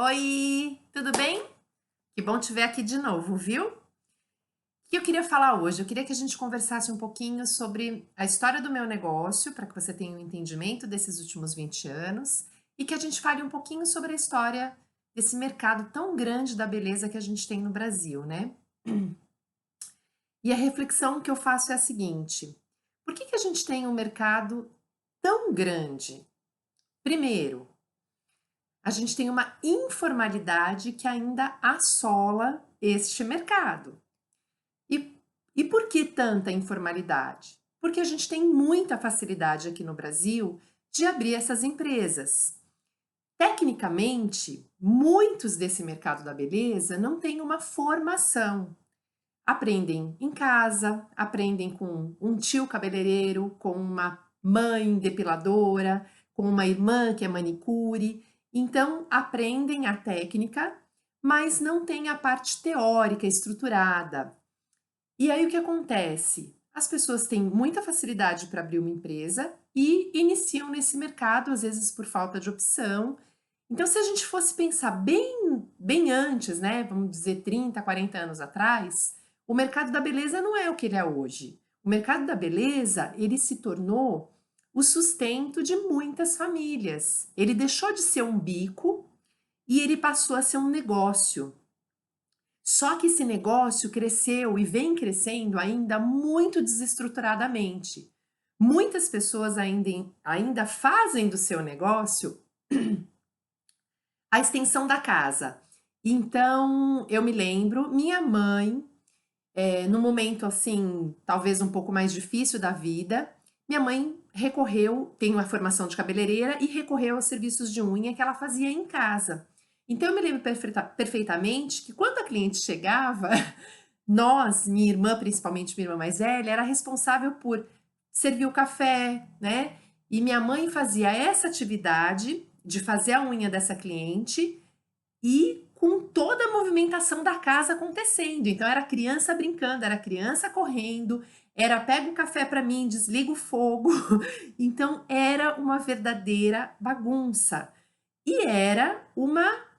Oi, tudo bem? Que bom te ver aqui de novo, viu? O que eu queria falar hoje? Eu queria que a gente conversasse um pouquinho sobre a história do meu negócio, para que você tenha um entendimento desses últimos 20 anos, e que a gente fale um pouquinho sobre a história desse mercado tão grande da beleza que a gente tem no Brasil, né? E a reflexão que eu faço é a seguinte: por que a gente tem um mercado tão grande? Primeiro, a gente tem uma informalidade que ainda assola este mercado. E, e por que tanta informalidade? Porque a gente tem muita facilidade aqui no Brasil de abrir essas empresas. Tecnicamente, muitos desse mercado da beleza não têm uma formação. Aprendem em casa, aprendem com um tio cabeleireiro, com uma mãe depiladora, com uma irmã que é manicure. Então, aprendem a técnica, mas não têm a parte teórica estruturada. E aí o que acontece? As pessoas têm muita facilidade para abrir uma empresa e iniciam nesse mercado, às vezes por falta de opção. Então, se a gente fosse pensar bem antes, né, vamos dizer 30, 40 anos atrás, o mercado da beleza não é o que ele é hoje. O mercado da beleza, ele se tornou o sustento de muitas famílias. Ele deixou de ser um bico e ele passou a ser um negócio. Só que esse negócio cresceu e vem crescendo ainda muito desestruturadamente. Muitas pessoas ainda fazem do seu negócio a extensão da casa. Então, eu me lembro, minha mãe, no momento assim, talvez um pouco mais difícil da vida, minha mãe recorreu, tem uma formação de cabeleireira e recorreu aos serviços de unha que ela fazia em casa. Então, eu me lembro perfeitamente que quando a cliente chegava, nós, minha irmã, principalmente minha irmã mais velha, era responsável por servir o café, né? E minha mãe fazia essa atividade de fazer a unha dessa cliente e com toda a movimentação da casa acontecendo. Então era criança brincando, era criança correndo, era pega o café para mim, desliga o fogo. Então era uma verdadeira bagunça. E era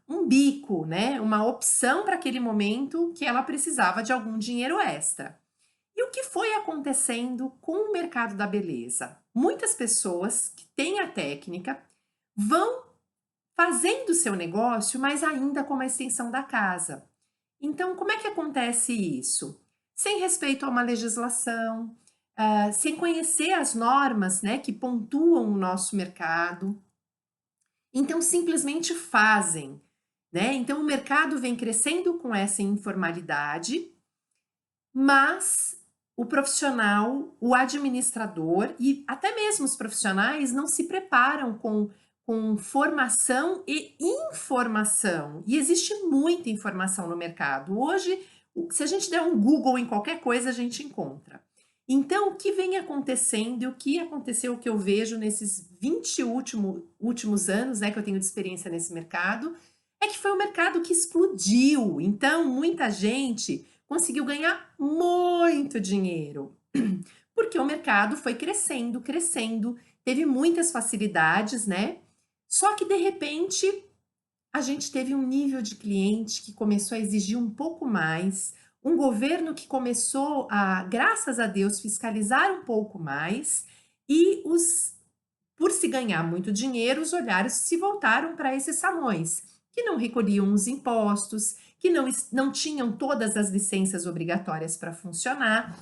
um bico, né? Uma opção para aquele momento que ela precisava de algum dinheiro extra. E o que foi acontecendo com o mercado da beleza? Muitas pessoas que têm a técnica vão fazendo o seu negócio, mas ainda como a extensão da casa. Então, como é que acontece isso? Sem respeito a uma legislação, sem conhecer as normas, né, que pontuam o nosso mercado. Então, simplesmente fazem, né? Então, o mercado vem crescendo com essa informalidade, mas o profissional, o administrador e até mesmo os profissionais não se preparam com formação e informação. E existe muita informação no mercado. Hoje, se a gente der um Google em qualquer coisa, a gente encontra. Então, o que vem acontecendo e o que aconteceu, o que eu vejo nesses 20 últimos anos, né, que eu tenho de experiência nesse mercado, é que foi um mercado que explodiu. Então, muita gente conseguiu ganhar muito dinheiro, porque o mercado foi crescendo, crescendo, teve muitas facilidades, né? Só que de repente a gente teve um nível de cliente que começou a exigir um pouco mais, um governo que começou a, graças a Deus, fiscalizar um pouco mais, e por se ganhar muito dinheiro, os olhares se voltaram para esses salões, que não recolhiam os impostos, que não tinham todas as licenças obrigatórias para funcionar.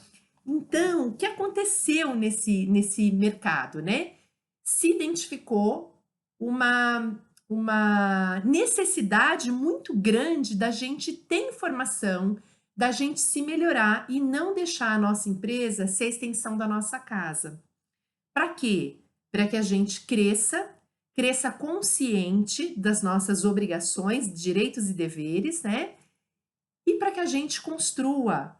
Então, o que aconteceu nesse mercado, né? Se identificou uma necessidade muito grande da gente ter informação, da gente se melhorar e não deixar a nossa empresa ser a extensão da nossa casa. Para quê? Para que a gente cresça consciente das nossas obrigações, direitos e deveres, né? E para que a gente construa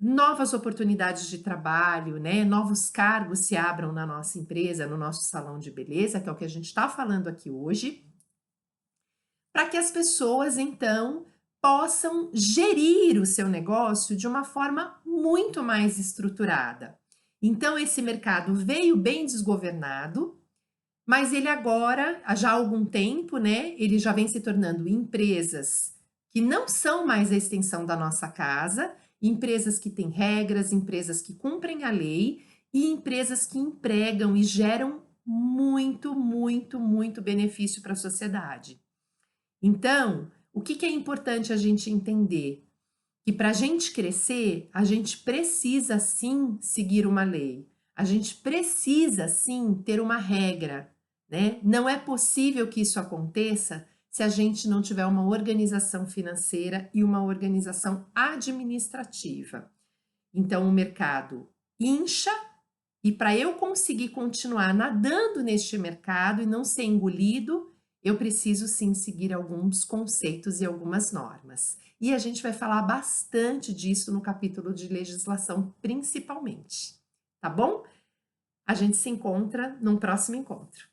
novas oportunidades de trabalho, né? Novos cargos se abram na nossa empresa, no nosso salão de beleza, que é o que a gente está falando aqui hoje, para que as pessoas, então, possam gerir o seu negócio de uma forma muito mais estruturada. Então, esse mercado veio bem desgovernado, Mas ele agora, há já algum tempo, né, ele já vem se tornando empresas que não são mais a extensão da nossa casa, empresas que têm regras, empresas que cumprem a lei e empresas que empregam e geram muito, muito, muito benefício para a sociedade. Então, o que é importante a gente entender? Que para a gente crescer, a gente precisa sim seguir uma lei, a gente precisa sim ter uma regra, né? Não é possível que isso aconteça se a gente não tiver uma organização financeira e uma organização administrativa. Então, o mercado incha e para eu conseguir continuar nadando neste mercado e não ser engolido, eu preciso sim seguir alguns conceitos e algumas normas. E a gente vai falar bastante disso no capítulo de legislação, principalmente. Tá bom? A gente se encontra num próximo encontro.